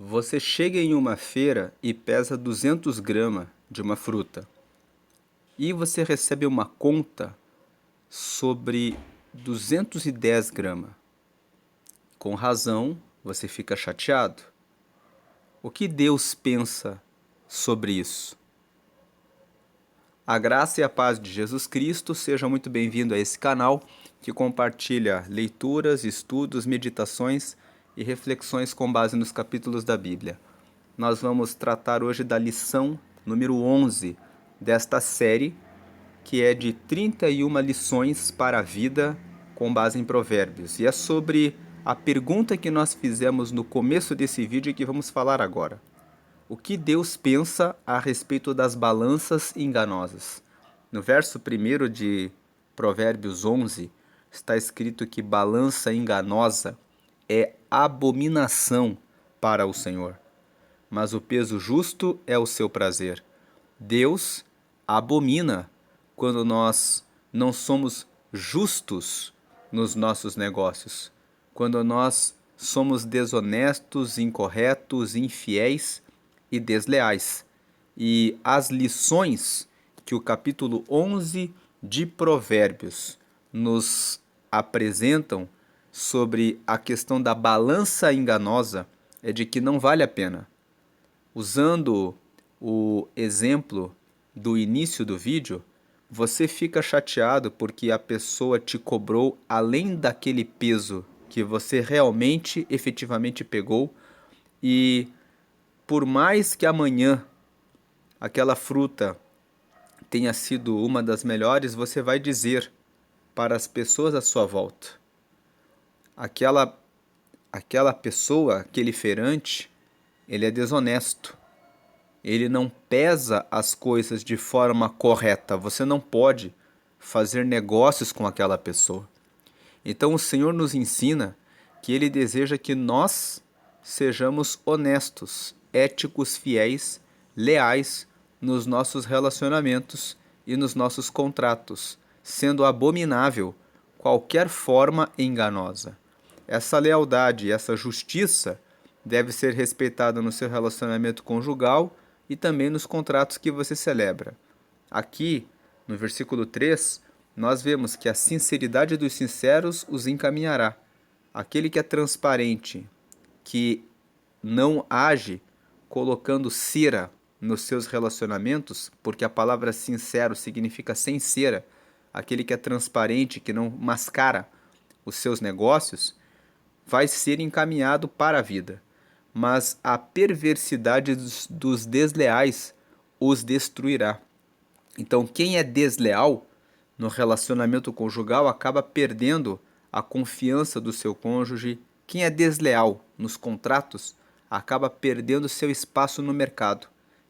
Você chega em uma feira e pesa 200 gramas de uma fruta e você recebe uma conta sobre 210 gramas. Com razão, você fica chateado. O que Deus pensa sobre isso? A graça e a paz de Jesus Cristo, seja muito bem-vindo a esse canal que compartilha leituras, estudos, meditações e reflexões com base nos capítulos da Bíblia. Nós vamos tratar hoje da lição número 11 desta série, que é de 31 lições para a vida com base em Provérbios. E é sobre a pergunta que nós fizemos no começo desse vídeo que vamos falar agora. O que Deus pensa a respeito das balanças enganosas? No verso 1 de Provérbios 11, está escrito que balança enganosa é abominação para o Senhor, mas o peso justo é o seu prazer. Deus abomina quando nós não somos justos nos nossos negócios, quando nós somos desonestos, incorretos, infiéis e desleais. E as lições que o capítulo 11 de Provérbios nos apresentam sobre a questão da balança enganosa é de que não vale a pena. Usando o exemplo do início do vídeo, você fica chateado porque a pessoa te cobrou além daquele peso que você realmente, efetivamente pegou, e por mais que amanhã aquela fruta tenha sido uma das melhores, você vai dizer para as pessoas à sua volta: aquela pessoa, aquele feirante, ele é desonesto. Ele não pesa as coisas de forma correta. Você não pode fazer negócios com aquela pessoa. Então o Senhor nos ensina que Ele deseja que nós sejamos honestos, éticos, fiéis, leais nos nossos relacionamentos e nos nossos contratos, sendo abominável qualquer forma enganosa. Essa lealdade e essa justiça deve ser respeitada no seu relacionamento conjugal e também nos contratos que você celebra. Aqui, no versículo 3, nós vemos que a sinceridade dos sinceros os encaminhará. Aquele que é transparente, que não age colocando cera nos seus relacionamentos, porque a palavra sincero significa sem cera, aquele que é transparente, que não mascara os seus negócios, vai ser encaminhado para a vida. Mas a perversidade dos desleais os destruirá. Então, quem é desleal no relacionamento conjugal acaba perdendo a confiança do seu cônjuge. Quem é desleal nos contratos acaba perdendo seu espaço no mercado.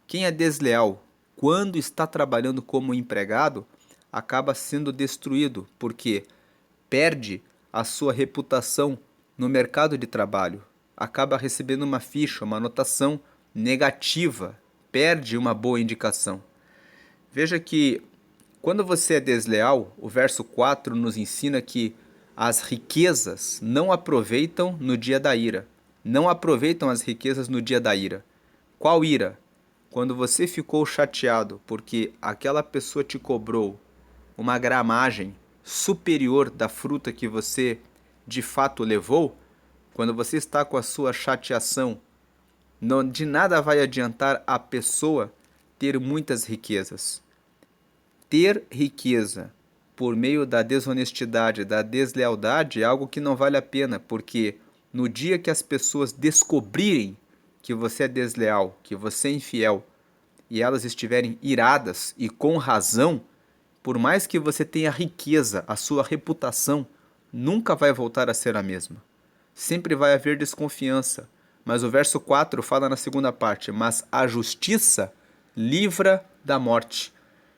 Quem é desleal quando está trabalhando como empregado acaba sendo destruído, porque perde a sua reputação no mercado de trabalho, acaba recebendo uma ficha, uma anotação negativa, perde uma boa indicação. Veja que quando você é desleal, o verso 4 nos ensina que as riquezas não aproveitam no dia da ira. Não aproveitam as riquezas no dia da ira. Qual ira? Quando você ficou chateado porque aquela pessoa te cobrou uma gramagem superior da fruta que você de fato levou, quando você está com a sua chateação, não, de nada vai adiantar a pessoa ter muitas riquezas. Ter riqueza por meio da desonestidade, da deslealdade, é algo que não vale a pena, porque no dia que as pessoas descobrirem que você é desleal, que você é infiel, e elas estiverem iradas e com razão, por mais que você tenha riqueza, a sua reputação nunca vai voltar a ser a mesma. Sempre vai haver desconfiança. Mas o verso 4 fala na segunda parte: mas a justiça livra da morte.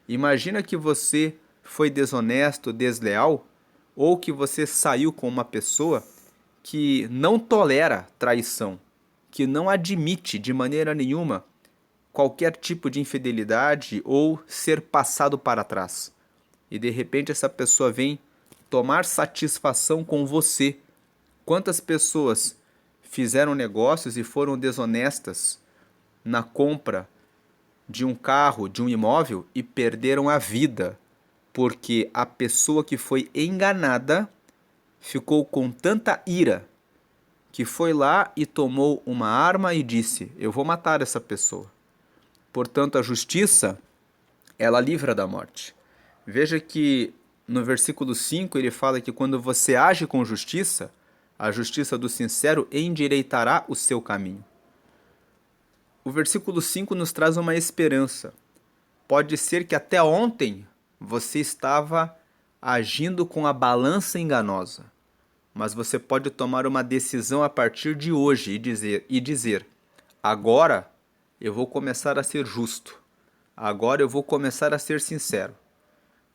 Imagina que você foi desonesto, desleal, ou que você saiu com uma pessoa que não tolera traição, que não admite de maneira nenhuma qualquer tipo de infidelidade ou ser passado para trás. E de repente essa pessoa vem tomar satisfação com você. Quantas pessoas fizeram negócios e foram desonestas na compra de um carro, de um imóvel e perderam a vida, porque a pessoa que foi enganada ficou com tanta ira que foi lá e tomou uma arma e disse: eu vou matar essa pessoa. Portanto, a justiça, ela livra da morte. Veja que no versículo 5 ele fala que quando você age com justiça, a justiça do sincero endireitará o seu caminho. O versículo 5 nos traz uma esperança. Pode ser que até ontem você estava agindo com a balança enganosa, mas você pode tomar uma decisão a partir de hoje e dizer: agora eu vou começar a ser justo, agora eu vou começar a ser sincero.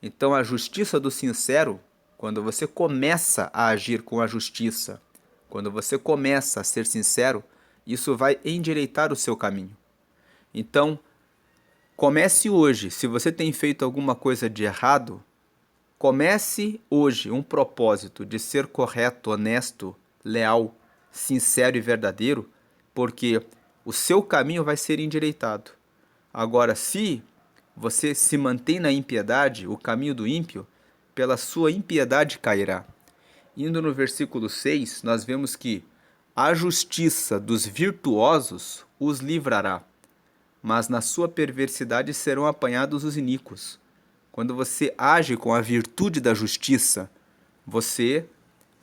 Então a justiça do sincero, quando você começa a agir com a justiça, quando você começa a ser sincero, isso vai endireitar o seu caminho. Então, comece hoje. Se você tem feito alguma coisa de errado, comece hoje um propósito de ser correto, honesto, leal, sincero e verdadeiro, porque o seu caminho vai ser endireitado. Agora, se você se mantém na impiedade, o caminho do ímpio, pela sua impiedade cairá. Indo no versículo 6, nós vemos que a justiça dos virtuosos os livrará, mas na sua perversidade serão apanhados os iníquos. Quando você age com a virtude da justiça, você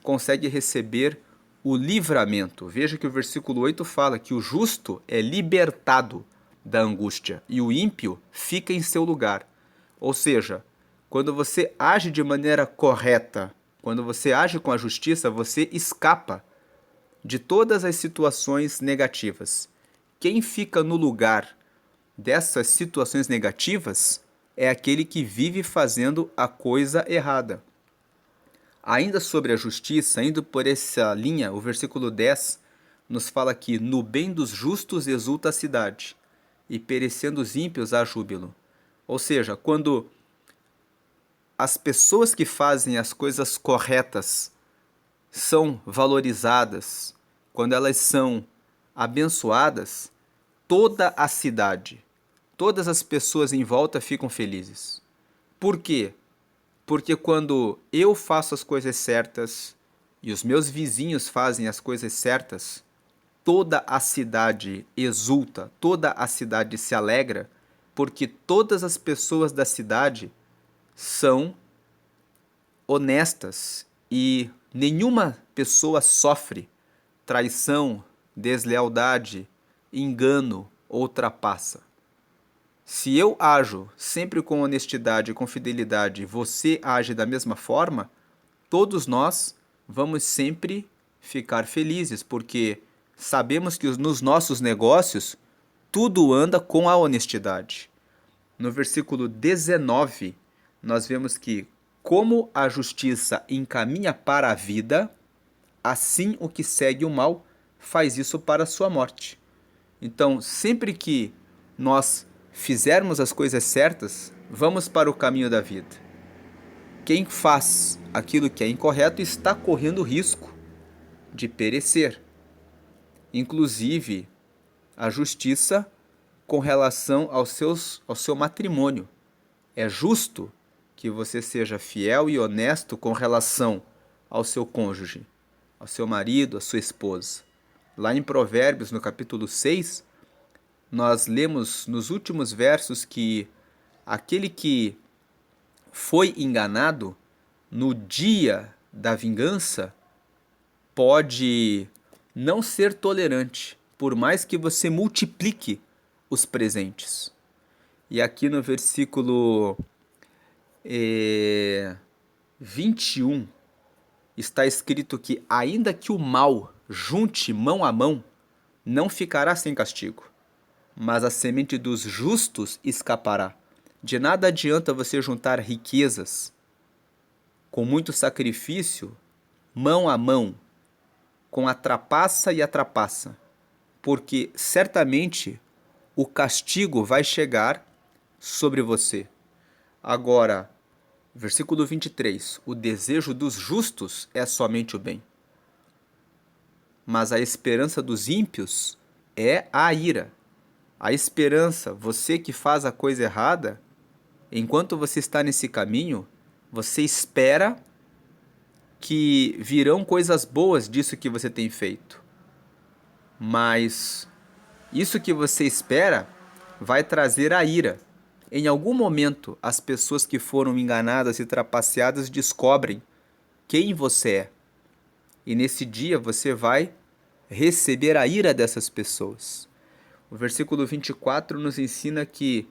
consegue receber o livramento. Veja que o versículo 8 fala que o justo é libertado da angústia e o ímpio fica em seu lugar. Ou seja, quando você age de maneira correta, quando você age com a justiça, você escapa de todas as situações negativas. Quem fica no lugar dessas situações negativas é aquele que vive fazendo a coisa errada. Ainda sobre a justiça, indo por essa linha, o versículo 10 nos fala que no bem dos justos exulta a cidade, e perecendo os ímpios há júbilo. Ou seja, quando as pessoas que fazem as coisas corretas são valorizadas, quando elas são abençoadas, toda a cidade, todas as pessoas em volta ficam felizes. Por quê? Porque quando eu faço as coisas certas e os meus vizinhos fazem as coisas certas, toda a cidade exulta, toda a cidade se alegra, porque todas as pessoas da cidade são honestas e nenhuma pessoa sofre traição, deslealdade, engano ou trapaça. Se eu ajo sempre com honestidade e com fidelidade, e você age da mesma forma, todos nós vamos sempre ficar felizes, porque sabemos que nos nossos negócios tudo anda com a honestidade. No versículo 19, nós vemos que como a justiça encaminha para a vida, assim o que segue o mal faz isso para a sua morte. Então, sempre que nós fizermos as coisas certas, vamos para o caminho da vida. Quem faz aquilo que é incorreto está correndo risco de perecer. Inclusive, a justiça com relação ao seu matrimônio. É justo que você seja fiel e honesto com relação ao seu cônjuge, ao seu marido, à sua esposa. Lá em Provérbios, no capítulo 6, nós lemos nos últimos versos que aquele que foi enganado no dia da vingança pode não ser tolerante, por mais que você multiplique os presentes. E aqui no versículo 21 está escrito que ainda que o mal junte mão a mão, não ficará sem castigo, mas a semente dos justos escapará. De nada adianta você juntar riquezas com muito sacrifício, mão a mão, com a trapaça e a trapaça, porque certamente o castigo vai chegar sobre você. Agora, versículo 23, o desejo dos justos é somente o bem. mas a esperança dos ímpios é a ira. A esperança, você que faz a coisa errada, enquanto você está nesse caminho, você espera que virão coisas boas disso que você tem feito. Mas isso que você espera vai trazer a ira. Em algum momento, as pessoas que foram enganadas e trapaceadas descobrem quem você é. E nesse dia você vai receber a ira dessas pessoas. O versículo 24 nos ensina que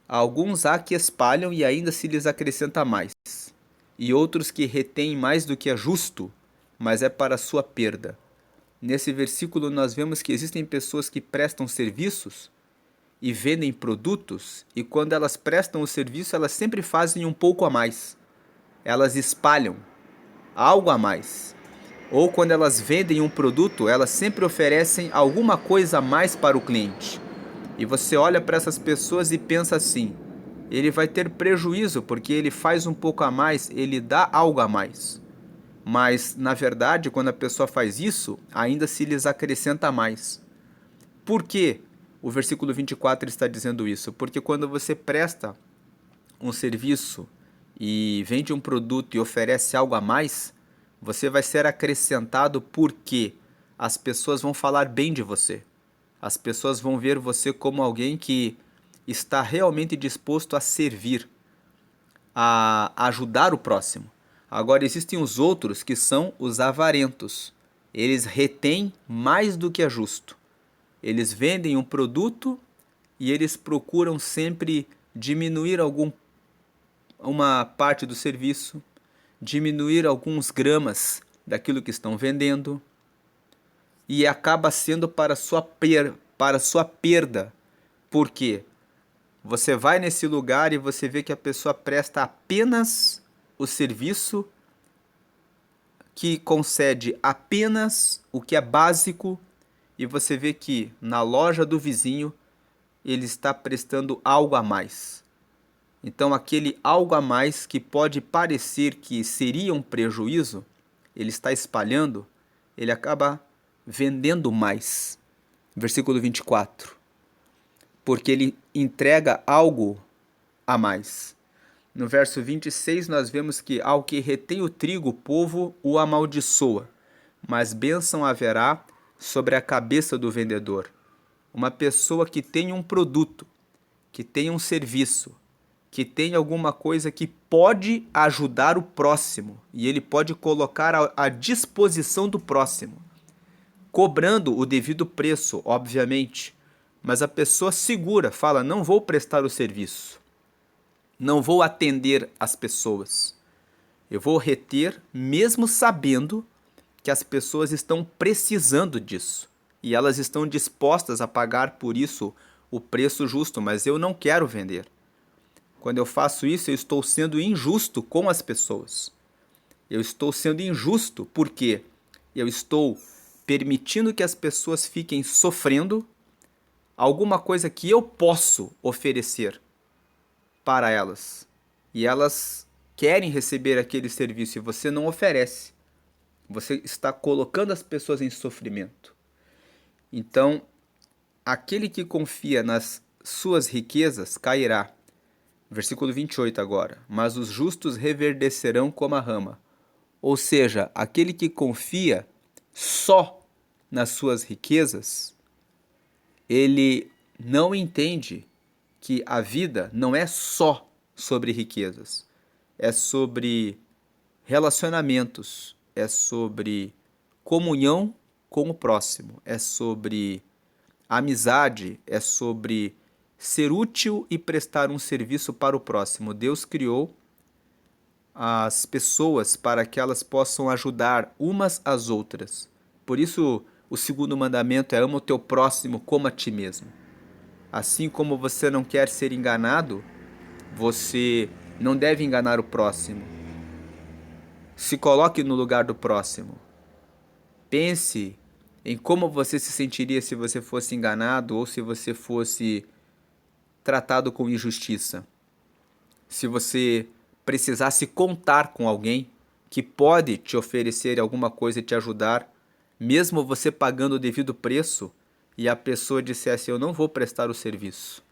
alguns há que espalham e ainda se lhes acrescenta mais, e outros que retêm mais do que é justo, mas é para sua perda. Nesse versículo nós vemos que existem pessoas que prestam serviços e vendem produtos, e quando elas prestam o serviço, elas sempre fazem um pouco a mais. Elas espalham algo a mais. Ou quando elas vendem um produto, elas sempre oferecem alguma coisa a mais para o cliente. E você olha para essas pessoas e pensa assim: ele vai ter prejuízo porque ele faz um pouco a mais, ele dá algo a mais. Mas, na verdade, quando a pessoa faz isso, ainda se lhes acrescenta mais. Por que o versículo 24 está dizendo isso? Porque quando você presta um serviço e vende um produto e oferece algo a mais, você vai ser acrescentado porque as pessoas vão falar bem de você. As pessoas vão ver você como alguém que está realmente disposto a servir, a ajudar o próximo. Agora existem os outros que são os avarentos. Eles retêm mais do que é justo. Eles vendem um produto e eles procuram sempre diminuir uma parte do serviço, diminuir alguns gramas daquilo que estão vendendo, e acaba sendo para sua perda. Por quê? Você vai nesse lugar e você vê que a pessoa presta apenas o serviço, que concede apenas o que é básico, e você vê que na loja do vizinho ele está prestando algo a mais. Então aquele algo a mais que pode parecer que seria um prejuízo, ele está espalhando, ele acaba vendendo mais. Versículo 24. Porque ele entrega algo a mais. No verso 26 nós vemos que ao que retém o trigo, o povo o amaldiçoa, mas bênção haverá sobre a cabeça do vendedor. Uma pessoa que tem um produto, que tem um serviço, que tem alguma coisa que pode ajudar o próximo, e ele pode colocar à disposição do próximo, cobrando o devido preço, obviamente, mas a pessoa segura, fala: não vou prestar o serviço, não vou atender as pessoas, eu vou reter, mesmo sabendo que as pessoas estão precisando disso e elas estão dispostas a pagar por isso o preço justo, mas eu não quero vender. Quando eu faço isso, eu estou sendo injusto com as pessoas. Eu estou sendo injusto porque eu estou permitindo que as pessoas fiquem sofrendo alguma coisa que eu posso oferecer para elas. E elas querem receber aquele serviço e você não oferece. Você está colocando as pessoas em sofrimento. Então, aquele que confia nas suas riquezas cairá. Versículo 28 agora. Mas os justos reverdecerão como a rama. Ou seja, aquele que confia só nas suas riquezas, ele não entende que a vida não é só sobre riquezas. É sobre relacionamentos, é sobre comunhão com o próximo, é sobre amizade, é sobre ser útil e prestar um serviço para o próximo. Deus criou as pessoas para que elas possam ajudar umas às outras. Por isso, o segundo mandamento é: ama o teu próximo como a ti mesmo. Assim como você não quer ser enganado, você não deve enganar o próximo. Se coloque no lugar do próximo. Pense em como você se sentiria se você fosse enganado ou se você fosse tratado com injustiça. Se você precisasse contar com alguém que pode te oferecer alguma coisa e te ajudar, Mesmo você pagando o devido preço e a pessoa dissesse, eu não vou prestar o serviço.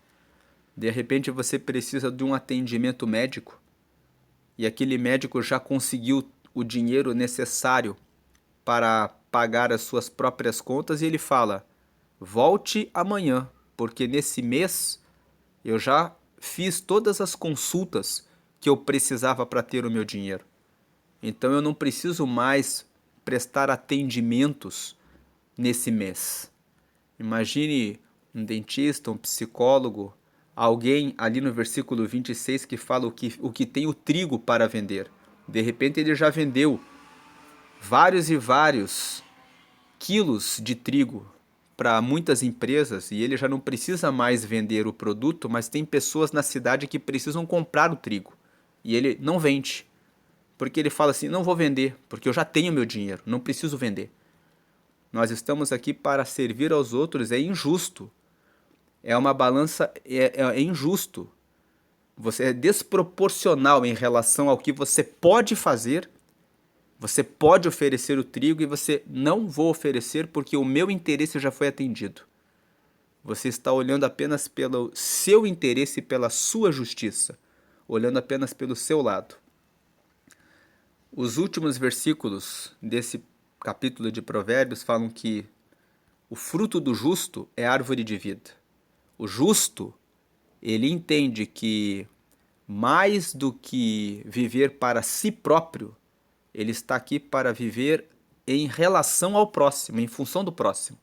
De repente você precisa de um atendimento médico e aquele médico já conseguiu o dinheiro necessário para pagar as suas próprias contas e ele fala: volte amanhã, porque nesse mês eu já fiz todas as consultas que eu precisava para ter o meu dinheiro. Então eu não preciso mais prestar atendimentos nesse mês. Imagine um dentista, um psicólogo, alguém ali no versículo 26 que fala o que tem o trigo para vender. De repente ele já vendeu vários e vários quilos de trigo para muitas empresas e ele já não precisa mais vender o produto, mas tem pessoas na cidade que precisam comprar o trigo e ele não vende. Porque ele fala assim, não vou vender, porque eu já tenho meu dinheiro, não preciso vender. Nós estamos aqui para servir aos outros, é injusto. É uma balança, é injusto. Você é desproporcional em relação ao que você pode fazer. Você pode oferecer o trigo e você não vou oferecer porque o meu interesse já foi atendido. Você está olhando apenas pelo seu interesse e pela sua justiça, olhando apenas pelo seu lado. Os últimos versículos desse capítulo de Provérbios falam que o fruto do justo é árvore de vida. O justo, ele entende que mais do que viver para si próprio, ele está aqui para viver em relação ao próximo, em função do próximo.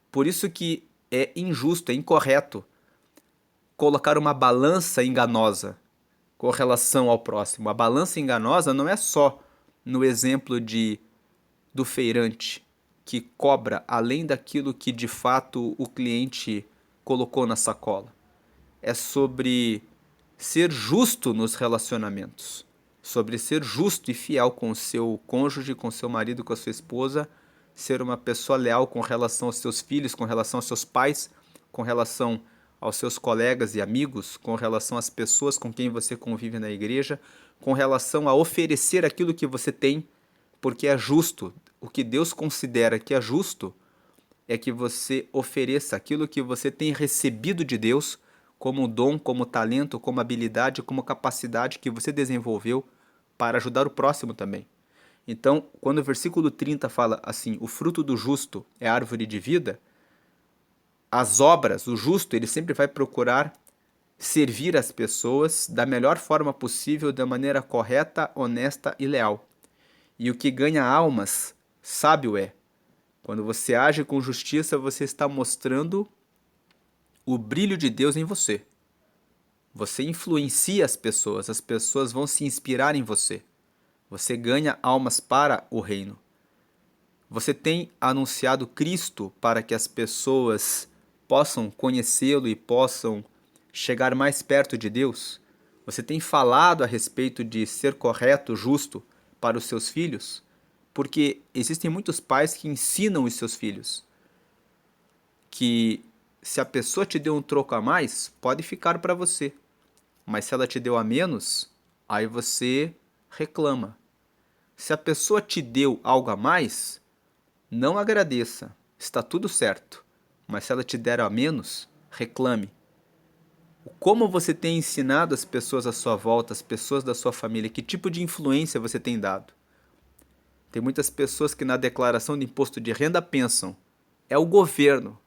Por isso que é injusto, é incorreto colocar uma balança enganosa com relação ao próximo. A balança enganosa não é só no exemplo do feirante que cobra além daquilo que de fato o cliente colocou na sacola. É sobre ser justo nos relacionamentos, sobre ser justo e fiel com o seu cônjuge, com o seu marido, com a sua esposa, ser uma pessoa leal com relação aos seus filhos, com relação aos seus pais, com relação aos seus colegas e amigos, com relação às pessoas com quem você convive na igreja, com relação a oferecer aquilo que você tem, porque é justo. O que Deus considera que é justo é que você ofereça aquilo que você tem recebido de Deus como dom, como talento, como habilidade, como capacidade que você desenvolveu para ajudar o próximo também. Então, quando o versículo 30 fala assim, o fruto do justo é árvore de vida, as obras, o justo, ele sempre vai procurar servir as pessoas da melhor forma possível, da maneira correta, honesta e leal. E o que ganha almas, sábio é. Quando você age com justiça, você está mostrando o brilho de Deus em você. Você influencia as pessoas vão se inspirar em você. Você ganha almas para o reino. Você tem anunciado Cristo para que as pessoas possam conhecê-lo e possam chegar mais perto de Deus? Você tem falado a respeito de ser correto, justo para os seus filhos? Porque existem muitos pais que ensinam os seus filhos que se a pessoa te deu um troco a mais, pode ficar para você. Mas se ela te deu a menos, aí você reclama. Se a pessoa te deu algo a mais, não agradeça, está tudo certo. Mas se ela te der a menos, reclame. Como você tem ensinado as pessoas à sua volta, as pessoas da sua família, que tipo de influência você tem dado? Tem muitas pessoas que na declaração de imposto de renda pensam, é o governo.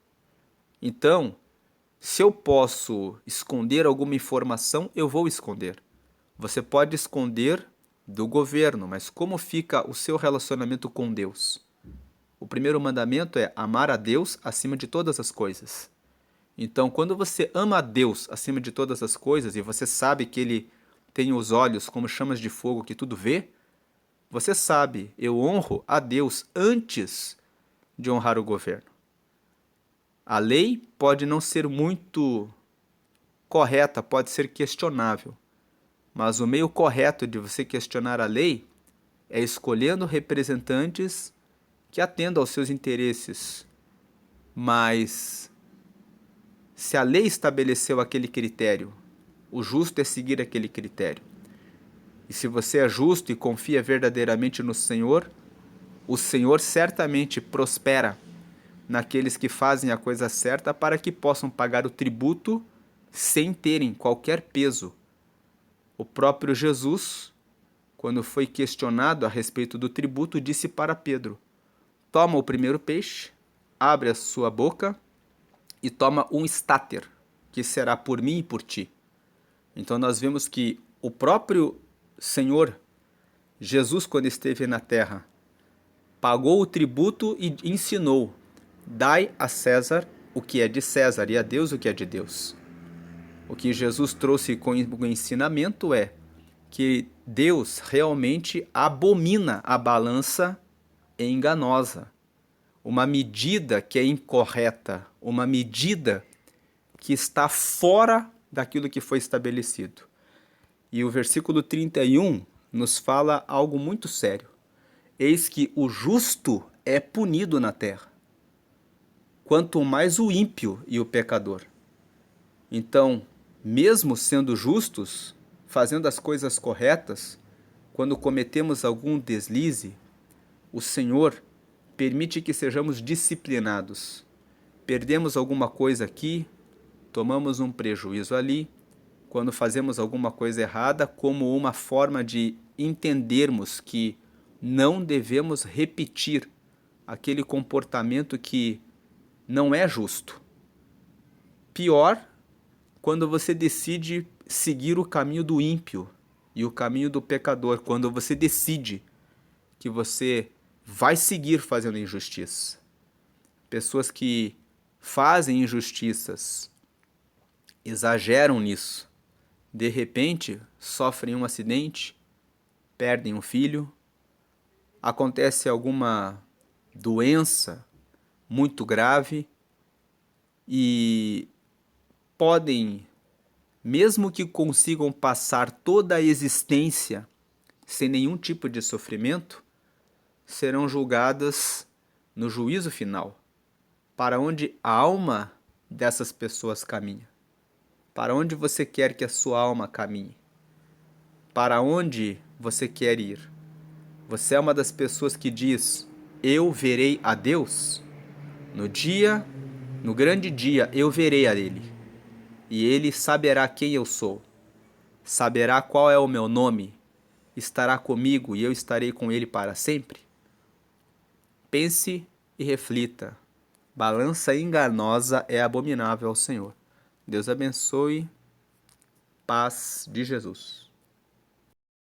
Então, se eu posso esconder alguma informação, eu vou esconder. Você pode esconder do governo, mas como fica o seu relacionamento com Deus? O primeiro mandamento é amar a Deus acima de todas as coisas. Então, quando você ama a Deus acima de todas as coisas e você sabe que Ele tem os olhos como chamas de fogo que tudo vê, você sabe, eu honro a Deus antes de honrar o governo. A lei pode não ser muito correta, pode ser questionável, mas o meio correto de você questionar a lei é escolhendo representantes que atendam aos seus interesses. Mas se a lei estabeleceu aquele critério, o justo é seguir aquele critério. E se você é justo e confia verdadeiramente no Senhor, O Senhor certamente prospera naqueles que fazem a coisa certa para que possam pagar o tributo sem terem qualquer peso. O próprio Jesus, quando foi questionado a respeito do tributo, disse para Pedro: toma o primeiro peixe, abre a sua boca e toma um estáter, que será por mim e por ti. Então nós vemos que o próprio Senhor Jesus, quando esteve na terra, pagou o tributo e ensinou: dai a César o que é de César e a Deus o que é de Deus. O que Jesus trouxe com o ensinamento é que Deus realmente abomina a balança enganosa, uma medida que é incorreta, uma medida que está fora daquilo que foi estabelecido. E o versículo 31 nos fala algo muito sério. Eis que o justo é punido na terra, quanto mais o ímpio e o pecador. Então, mesmo sendo justos, fazendo as coisas corretas, quando cometemos algum deslize, o Senhor permite que sejamos disciplinados. Perdemos alguma coisa aqui, tomamos um prejuízo ali, quando fazemos alguma coisa errada, como uma forma de entendermos que não devemos repetir aquele comportamento que não é justo. Pior, quando você decide seguir o caminho do ímpio e o caminho do pecador, quando você decide que você vai seguir fazendo injustiça. Pessoas que fazem injustiças, exageram nisso, de repente sofrem um acidente, perdem um filho, acontece alguma doença muito grave e podem, mesmo que consigam passar toda a existência sem nenhum tipo de sofrimento, serão julgadas no juízo final. Para onde a alma dessas pessoas caminha? Para onde você quer que a sua alma caminhe? Para onde você quer ir? Você é uma das pessoas que diz: eu verei a Deus? No grande dia, eu verei a Ele. E Ele saberá quem eu sou. Saberá qual é o meu nome. Estará comigo e eu estarei com Ele para sempre? Pense e reflita. Balança enganosa é abominável ao Senhor. Deus abençoe. Paz de Jesus.